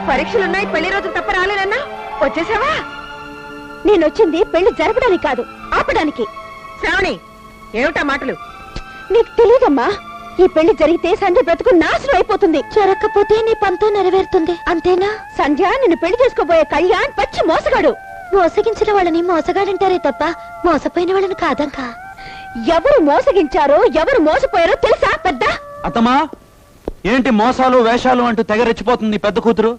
పరీక్షలున్నాయి, పెళ్లి రోజు తప్ప రాలేనన్నా వచ్చేసావా? నేనొచ్చింది పెళ్లి జరపడానికి కాదు, ఆపడానికి. శ్రావణి, ఏమిటా మాటలు? నీకు తెలియదమ్మా, ఈ పెళ్లి జరిగితే సంధ్య బ్రతుకు నాశనం అయిపోతుంది. జరగకపోతే నీ పంతం నెరవేరుతుంది, అంతేనా? సంధ్య నిన్ను పెళ్లి చేసుకోబోయే కళ్యాణ్ పచ్చి మోసగాడు. మోసగించిన వాళ్ళని మోసగాడంటారే తప్ప మోసపోయిన వాళ్ళని కాదంకా. ఎవరు మోసగించారో ఎవరు మోసపోయారో తెలుసా పెద్ద? అత్తమా, ఏంటి మోసాలు వేషాలు అంటూ తెగరెచ్చిపోతుంది నీ పెద్ద కూతురు?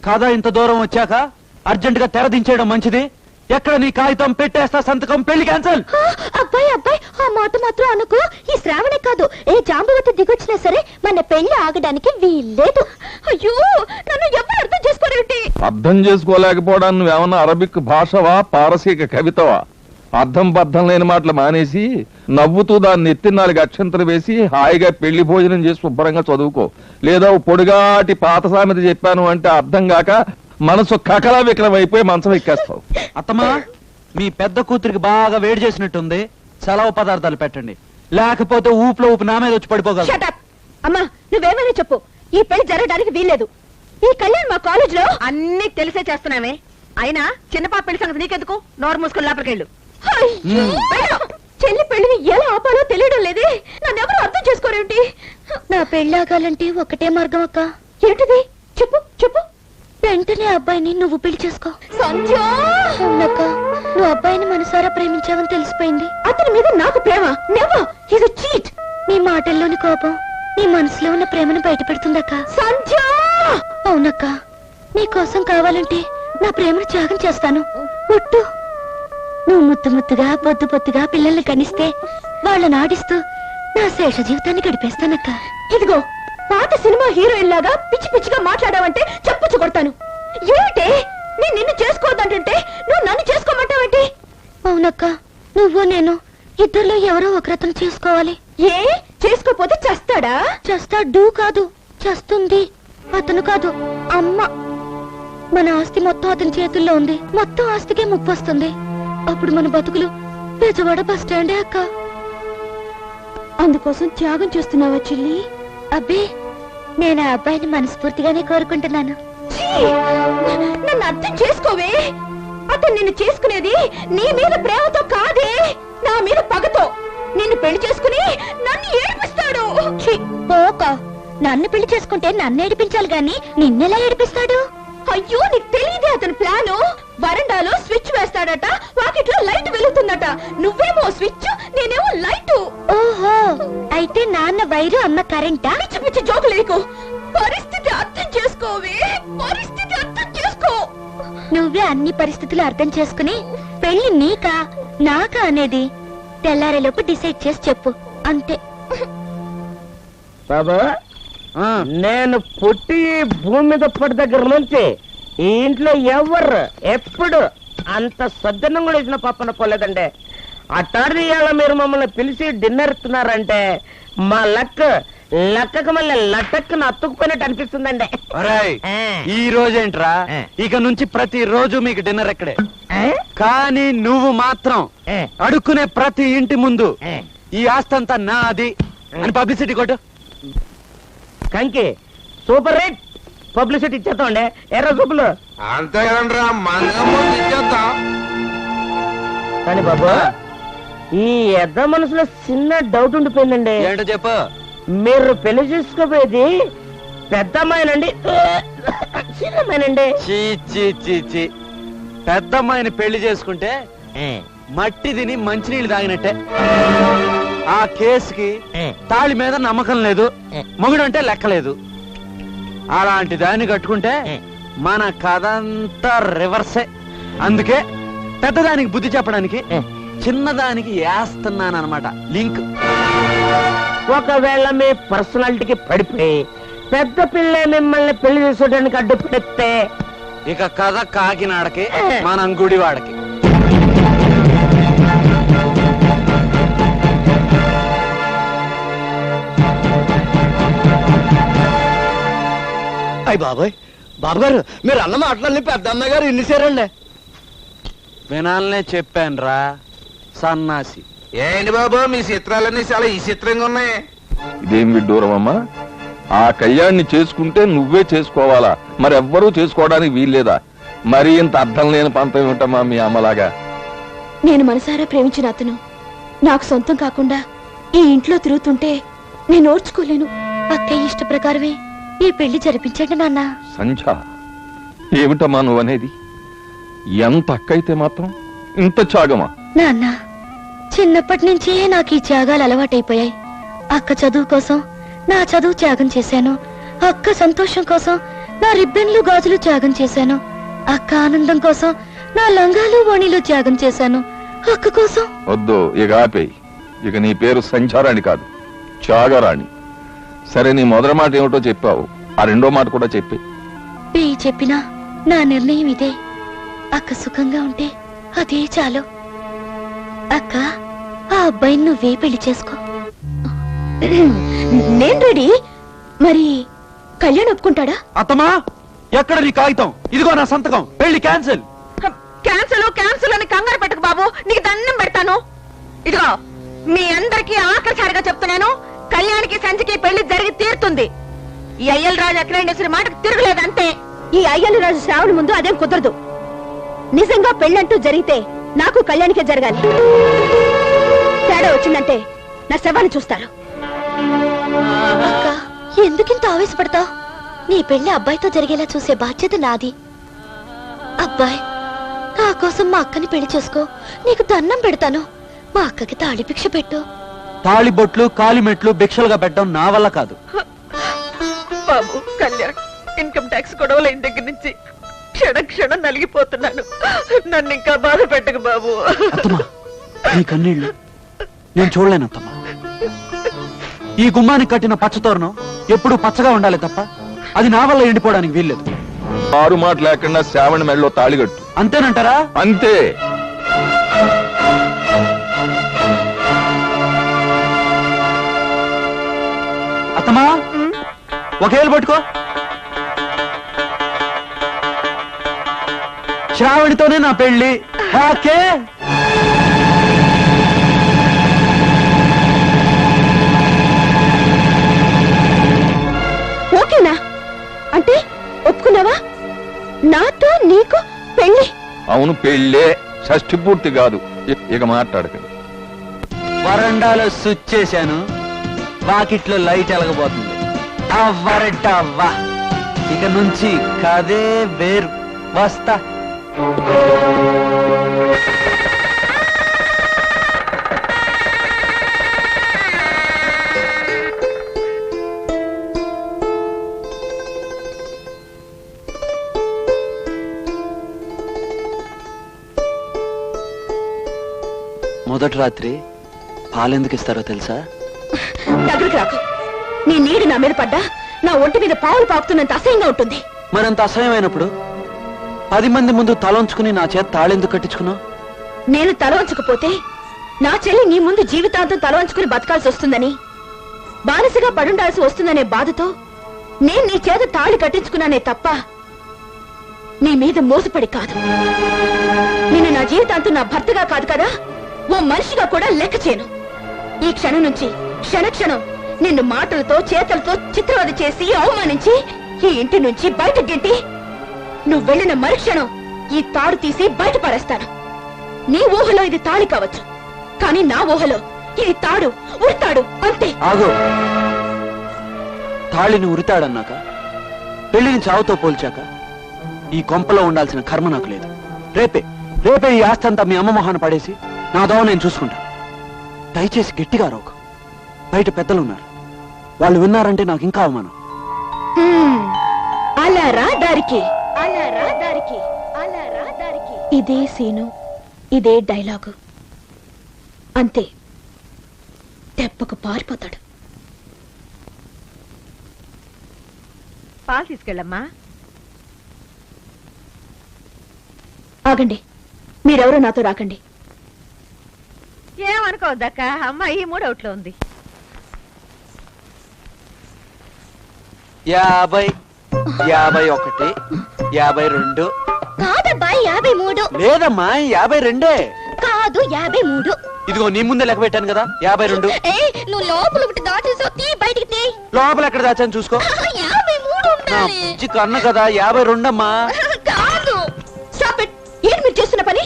కాదా ఇంత దూరం వచ్చాక అర్జెంట్ గా తెరదించేయడం మంచిది. ఎక్కడ నీ కాగితం పెట్టేస్తా సంతకం, పెళ్లి క్యాన్సల్. అబ్బాయి అబ్బాయి, ఆ మాట మాత్రం అనుకో. ఈ శ్రావణే కాదు, ఏ జాంబవతి దిగొచ్చినా సరే మన పెళ్లి ఆగడానికి వీల్లేదు. అయ్యో, నన్ను ఎవరు అర్థం చేసుకోరేంటి? అర్థం చేసుకోలేకపోవడానికి నువ్వేమన్నా అరబిక్ భాషవా, పారసీక కవితవా? అర్థం బద్ధం లేని మాటలు మానేసి నవ్వుతూ దాన్ని ఎత్తి 4 అక్షంతలు వేసి హాయిగా పెళ్లి భోజనం చేసి శుభ్రంగా చదువుకో. లేదా పొడుగాటి పాత సామెత చెప్పాను అంటే అర్థం కాక మనసు కకలా వికలం అయిపోయి మంచం ఎక్కేస్తావు. అత్తమా, మీ పెద్ద కూతురికి బాగా వేడి చేసినట్టుంది, సెలవు పదార్థాలు పెట్టండి, లేకపోతే ఊపులో ఊపి నా మీద వచ్చి పడిపోగలదు. అమ్మా, నువ్వేమైనా చెప్పు, ఈ పెళ్లి జరగడానికి వీల్లేదు. ఈ కళ్యాణ్ మా కాలేజ్ లో అన్ని తెలిసే చేస్తున్నామే. అయినా చిన్నపాప పెళ్లి సంగతి నీకెందుకు? నోరు మూసుకుని లోపలికెళ్ళు. చెల్లి పెళ్లిని ఎలా ఆపాలో తెలియడం లేదే. నన్నెవరు అర్థం చేసుకోరేంటి? నా పెళ్లి ఆగాలంటే ఒకటే మార్గం అక్క. ఏంటిది? చెప్పు చెప్పు. వెంటనే అబ్బాయిని నువ్వు పెళ్లి చేసుకో. సంధ్య, అవునక్క, నువ్వు అబ్బాయిని మనసారా ప్రేమించావని తెలిసిపోయింది. అతని మీద నాకు ప్రేమ నెవర్. He's a cheat. నీ మాటల్లోని కోపం నీ మనసులో ఉన్న ప్రేమను బయట పెడుతుందక్క. సంధ్య, అవునక్క, నీ కోసం కావాలంటే నా ప్రేమను త్యాగం చేస్తాను. ఒట్టు. నువ్వు ముద్దు ముద్దుగా పొద్దు పొద్దుగా పిల్లల్ని కనిస్తే వాళ్ళని ఆడిస్తూ నా శేష జీవితాన్ని గడిపేస్తానక్క. ఇదిగో, పాత సినిమా హీరోయిన్ లాగా పిచ్చి పిచ్చిగా మాట్లాడావంటే చెప్పుచ్చు కొడతాను. ఏమిటి? నేను నిన్ను చేసుకోవద్దంటుంటే నువ్వు నన్ను చేసుకోమంటావేంటి? అవునక్క, నువ్వు నేను ఇద్దరిలో ఎవరో ఒకరతను చేసుకోవాలి. ఏ చేసుకోపోతే చస్తాడా? చస్తాడు కాదు, చస్తుంది. అతను కాదు, అమ్మ. మన ఆస్తి మొత్తం అతని చేతుల్లో ఉంది. మొత్తం ఆస్తికే ముప్పు వస్తుంది. అప్పుడు మన బతుకులు బెజవాడ బస్ స్టాండే అక్క. అందుకోసం త్యాగం చేస్తున్నావా చెల్లి? అబ్బే, నేను ఆ అబ్బాయిని మనస్ఫూర్తిగానే కోరుకుంటున్నాను. నన్ను అర్థం చేసుకోవే. అతను నిన్ను చేసుకునేది నీ మీద ప్రేమతో కాదే, నా మీద పగతో. నిన్ను పెళ్లి చేసుకుని నన్ను ఏడిపిస్తాడు. పోక, నన్ను పెళ్లి చేసుకుంటే నన్ను ఏడిపించాలి గాని నిన్నెలా ఏడిపిస్తాడు? అయ్యో, నీకు తెలియదే అతని ప్లాను. వరండాలో స్విచ్ వేస్తాడట, వాకిట్లో లైట్ వెలుగుతుందట. నువ్వేమో స్విచ్, నేనేమో లైట్. ఓహో, అయితే నాన్న వైరు, అమ్మ కరెంటా? పిచ్చి పిచ్చి జోకు లేకు. పరిస్థితి అర్థం చేసుకోవే, పరిస్థితి అర్థం చేసుకో. నువ్వే అన్ని పరిస్థితులు అర్థం చేసుకుని పెళ్లి నీకా నాకా అనేది తెల్లారేలోపు డిసైడ్ చేసి చెప్పు, అంతే. బాబా, నేను పుట్టి భూమి మీద పడి దగ్గర నుంచి ఈ ఇంట్లో ఎవరు ఎప్పుడు అంత సద్దన్నం కూడా ఇచ్చిన పప్పన పోలేదండి. అట్టాడి ఇవాళ మీరు మమ్మల్ని పిలిచి డిన్నర్ ఇస్తున్నారంటే మా లక్కకు మళ్ళీ లట్టక్కున అత్తుకుపోయినట్టు అనిపిస్తుందండి. ఈ రోజేంట్రా, ఇక నుంచి ప్రతి రోజు మీకు డిన్నర్ ఎక్కడే. కానీ నువ్వు మాత్రం అడుక్కునే ప్రతి ఇంటి ముందు ఈ ఆస్తంతా నాది అని పబ్లిసిటీ కొట్టు. కంకి సూపర్ రేట్ పబ్లిసిటీ ఇచ్చేస్తామండి. ఎర్ర సూపులు అంతే కదండ్రా, ఇచ్చేద్దాం. కానీ బాబు, ఈ ఎద్ద మనసులో చిన్న డౌట్ ఉండిపోయిందండి. ఏంటో చెప్పు. మీరు పెళ్లి చేసుకోపోయేది పెద్దమ్మాయినండి చిన్నమ్మాయినండి? పెద్దమ్మాయిని పెళ్లి చేసుకుంటే మట్టి తిని మంచినీళ్ళు తాగినట్టే. ఆ కేసుకి తాళి మీద నమ్మకం లేదు, మొగుడంటే లెక్కలేదు. అలాంటి దాన్ని కట్టుకుంటే మన కథంతా రివర్సే. అందుకే పెద్దదానికి బుద్ధి చెప్పడానికి చిన్నదానికి వేస్తున్నానమాట లింక్. ఒకవేళ మీ పర్సనాలిటీకి పడిపోయి పెద్ద పిల్ల మిమ్మల్ని పెళ్లి చేసుకోవడానికి అడ్డుపడితే ఇక కథ కాకినాడకి, మనం గుడివాడకి. అయ్య బాబాయ్, బాబుగారు మీరు అన్న మాటలన్నీ పెద్ద అమ్మాయి గారు ఇన్నిసారండి. వినాలనే చెప్పాను రా సన్నాసి. ఏంటి బాబు, మీ చిత్రాలన్నీ చాలా ఈ చిత్రంగా ఉన్నాయి. ఇదేం విడ్డూరం అమ్మా? ఆ కళ్యాణ్ణి చేసుకుంటే నువ్వే చేసుకోవాలా, మరెవ్వరూ చేసుకోవడానికి వీల్లేదా? మరీ ఇంత అర్థం లేని పంతం ఏమిటమ్మా మీ అమ్మలాగా? నేను మనసారా ప్రేమించిన అతను నాకు సొంతం కాకుండా ఈ ఇంట్లో తిరుగుతుంటే నేను ఓర్చుకోలేను. అక్కయ్య ఇష్ట ప్రకారమే ఈ పెళ్లి జరిపించండి నాన్న. సంధ్య, ఏమిటమ్మా నువ్వనేది? ఎంత అక్కయితే మాత్రం ఇంత త్యాగమా? నాన్న, చిన్నప్పటి నుంచే నాకు ఈ త్యాగాలు అలవాటైపోయాయి. అక్క చదువు కోసం నా చదువు త్యాగం చేశాను. అక్క సంతోషం కోసం నా రిబ్బన్లు గాజులు త్యాగం చేశాను. అక్క ఆనందం కోసం నా లంగాలు ఓణీలు త్యాగం చేశాను. అక్క కోసం. వద్దు, ఇక ఆపేయి. ఇక నీ పేరు సంచారాణి కాదు, త్యాగరాణి. సరే, నీ మొదటి మాట ఏమిటో చెప్పావు, ఆ రెండో మాట కూడా చెప్పి. చెప్పినా నా నిర్ణయం ఇదే. అక్క సుఖంగా ఉంటే అదే చాలు. అక్క, ఆ అబ్బాయిని నువ్వే పెళ్లి చేసుకో. నేను రెడీ. మరి కళ్యాణ్ ఒప్పుకుంటాడా? అత్తమా, ఎక్కడ నీ కాగితం? ఇదిగో నా సంతకం. పెళ్లి క్యాన్సిల్. క్యాన్సిల్ అని కంగారు పెట్టకు బాబు, నీకు దండం పెడతాను. ఇదిగో, మీ అందరికీ ఆఖరిసారిగా చెప్తున్నాను, కళ్యాణ్కి సంచికి పెళ్లి జరిగి తీరుతుంది. ఈ అయ్యల రాజు ఎక్కడైనా మాటకు తిరగలేదు అంతే. ఈ అయ్యలు రాజు శ్రావణ ముందు అదేం కుదరదు. నిజంగా పెళ్ళంటూ జరిగితే నాకు కళ్యాణికే జరగాలి. తేడా వచ్చిందంటే నా శవాన్ని చూస్తారు. అక్క, ఎందుకింత ఆవేశపడతావు? నీ పెళ్లి అబ్బాయితో జరిగేలా చూసే బాధ్యత నాది. అబ్బాయి, నా కోసం మా అక్కని పెళ్లి చేసుకో. నీకు దండం పెడతాను. మా అక్కకి తాళి భిక్ష పెట్టు. తాళి బొట్లు కాలిమెట్లు భిక్షలుగా పెట్టడం నా వల్ల కాదు. బాబు కళ్యాణ్, ఇన్కమ్ ట్యాక్స్ గొడవలైన దగ్గర నుంచి క్షణం నలిగిపోతున్నాను. నన్ను ఇంకా బాధ పెట్టకు బాబు. అత్తమా, నీ కన్నీళ్లు నేను చూడలేను అత్తమ్మా. ఈ గుమ్మానికి కట్టిన పచ్చతోరణం ఎప్పుడూ పచ్చగా ఉండాలి తప్ప అది నా వల్ల ఎండిపోవడానికి వీల్లేదు. ఆరు మాట లేకుండా శ్రావణ మెడలో తాళిగట్టు. అంతేనంటారా? అంతే. అత్తమా, ఒకేళ్ళు పట్టుకో. శ్రావణితోనే నా పెళ్లి. ఓకే. ఓకేనా? అంటే ఒప్పుకున్నావా? నాతో నీకు పెళ్లి? అవును, పెళ్ళే. షష్ఠి పూర్తి కాదు. ఇక మాట్లాడకండి. వరండాలో స్విచ్ చేశాను, వాకిట్లో లైట్ ఎలగబోతుంది. అవ్వరటవ్వా, ఇక నుంచి కదే వేరు. వస్తా. మొదటి రాత్రి పాలెందుకు ఇస్తారో తెలుసా? దగ్గరికి రాకు. నీ నీడు నా మీద పడ్డా నా ఒంటి మీద పావులు పాకుతున్నంత అసహ్యంగా ఉంటుంది. మరంత అసహ్యమైనప్పుడు 10 మంది ముందు తలంచుకుని నా చేత తాళెందుకు కట్టించుకున్నావు? నేను తలవంచకపోతే నా చెల్లి నీ ముందు జీవితాంతం తలవంచుకుని బతకాల్సి వస్తుందని, బానిసగా పడుండాల్సి వస్తుందనే బాధతో నేను నీ చేత తాళి కట్టించుకున్నానే తప్ప నీ మీద మోసపడి కాదు. నేను నా జీవితాంతం నా భర్తగా కాదు కదా, ఓ మనిషిగా కూడా లెక్క చేయను. ఈ క్షణం నుంచి క్షణక్షణం నిన్ను మాటలతో చేతలతో చిత్రవద చేసి అవమానించి ఈ ఇంటి నుంచి బయట గెంటి నువ్వు వెళ్ళిన మరుక్షణం ఈ తాడు తీసి బయట పడేస్తాను. నీ ఊహలో ఇది తాళి కావచ్చు, కానీ నా ఊహలో ఇది తాడు, ఉడతాడు అంతే. ఆగు. తాళిని ఉరితాడన్నాక, పెళ్లిని చావుతో పోల్చాక ఈ కొంపలో ఉండాల్సిన కర్మ నాకు లేదు. రేపే ఈ ఆస్తి అంతా మీ అమ్మ మొహాన పడేసి నా దోవ నేను చూసుకుంటాను. దయచేసి గట్టిగా రోకు. బయట పెద్దలున్నారు, వాళ్ళు విన్నారంటే నాకు ఇంకా అవమానం. అలా రా దారికి, అలా రా దారికి, అలా రా దారికి. ఇదే సీను, ఇదే డైలాగు. అంతే, దెబ్బకు పారిపోతాడు. పాలు తీసుకెళ్ళమ్మా. ఆగండి, మీరెవరో నాతో రాకండి. ఏమనుకోవద్దక్క, అమ్మాయి మూడవుట్లో ఉంది. 50, 51, 52. కాదబ్బా 53. లేదమ్మా 52. కాదు 53. ఇదిగో నీ ముందే లెక్క పెట్టాను కదా 52. నువ్వు లోపల ఒకటి దాచేసో తీ బయటికి తీ. లోపల ఎక్కడ దాచాను చూసుకో. 53 నా ఉండాలి. బుజ్జి కన్ను కదా 52 అమ్మా. కాదు. Stop it. ఏం మీరు చేస్తున్న పని?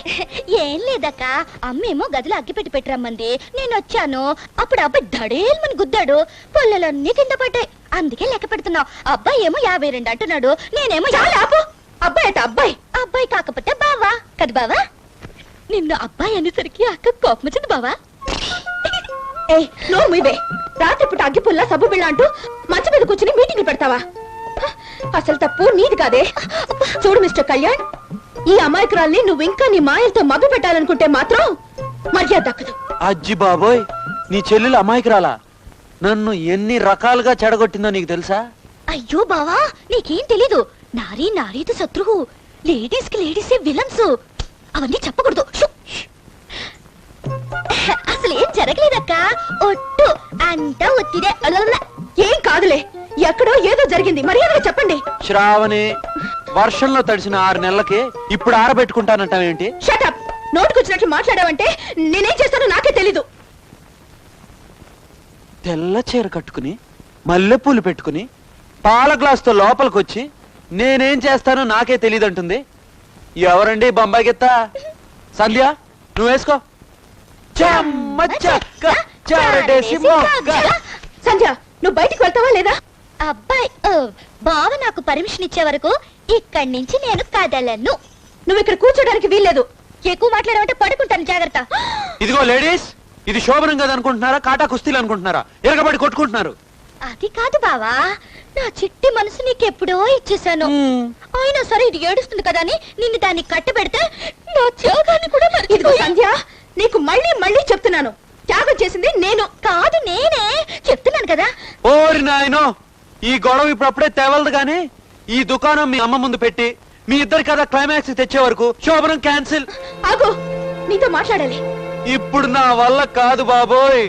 ఏం లేదక్క, అమ్మేమో గదిలో అగ్గిపెట్టి పెట్టరమ్మంది, నేను వచ్చాను. అప్పుడు అబ్బాయి దడేల్మని గుద్దాడు, పొల్లలన్నీ కింద పడ్డాయి. అందుకే లెక్క పెడుతున్నావు. అబ్బాయి ఏమో 52 అంటున్నాడు, నేనేమో ఆపు. అబ్బాయి అట అబ్బాయి. అబ్బాయి కాకపోతే బావా కదా బావా. నిన్ను అబ్బాయి అనేసరికి అక్క కోపం వచ్చింది బావా. ఏ నో మీవే, రాత్రిపూట అగ్గిపుల్ల సబ్బు బిళ్ళ అంటూ మంచం మీద కూర్చుని మీటింగ్లు పెడతావా? అసలు తప్పు నీది కాదే. చూడు మిస్టర్ కళ్యాణ్, ఈ అమాయకురాల్ని నువ్వు ఇంకా నీ మాయలతో మభ్య పెట్టాలనుకుంటే మాత్రం మర్యాద దక్కదు. అజ్జి బాబోయ్, నీ చెల్లెలు అమాయకురాలా? నన్ను ఎన్ని రకాలుగా చెడగొట్టిందో నీకు తెలుసా? అయ్యో బావా, నీకేం తెలీదు. నారీ నారీతో శత్రువు, లేడీస్ కి లేడీసే విలన్స్. అవన్నీ చెప్పకూడదు. షు! అసలు ఏం జరగలేదక్క, ఒట్టు అంతా ఒత్తిదే. ఏం కాదులే, ఎక్కడో ఏదో జరిగింది, మర్యాదగా చెప్పండి. శ్రావణి, వర్షంలో తడిసిన 6 నెలలకి ఇప్పుడు ఆరబెట్టుకుంటానంటావేంటి? షటప్. నోటుకొచ్చినట్లు మాట్లాడావంటే నేనేం చేస్తానో నాకే తెలీదు. తెల్ల చీర కట్టుకుని మల్లెపూలు పెట్టుకుని పాల గ్లాసుతో లోపలికొచ్చి నేనేం చేస్తానో నాకే తెలియదంటుంది. ఎవరండి బొంబాయి గిత్త? సంధ్య, నువ్వు వేసుకో. చెమ్మ చెక్క చారడేసి మొగ్గ. సంధ్య, నువ్వు బయటికి వెళ్తావా లేదా? అబ్బాయి బావ నాకు పర్మిషన్ ఇచ్చే వరకు ఇక్కడి నుంచి నేను కదలను. నువ్వు ఇక్కడ కూర్చోడానికి వీల్లేదు. ఎక్కువ మాట్లాడావంటే పడుకుంటాను, జాగ్రత్త. ఇదిగో లేడీస్, ఇది శోభనం కదా అనుకుంటున్నారా, కాటా కుస్తీలు అనుకుంటున్నారా? ఎరగబడి కొట్టుకుంటున్నారు. అది కాదు బావా, నా చిట్టి మనసు నీకెప్పుడో ఇచ్చేసాను. అయినా సరే ఇది ఏడుస్తుంది కదా అని నిన్ను దాన్ని కట్టబెడితే నా త్యాగాన్ని కూడా ఇదిగో సంధ్య, నీకు మళ్ళీ మళ్ళీ చెప్తున్నాను, త్యాగం చేసింది నేను కాదు. నేనే చెప్తున్నాను కదా. ఓరి నాయనో, ఈ గొడవ ఇప్పుడప్పుడే తెవలదు గాని ఈ దుకాణం మీ అమ్మ ముందు పెట్టి మీ ఇద్దరి కదా క్లైమాక్స్ తెచ్చే వరకు శోభనం క్యాన్సిల్. ఆగు, నీతో మాట్లాడాలి. ఇప్పుడు నా వల్ల కాదు బాబోయ్.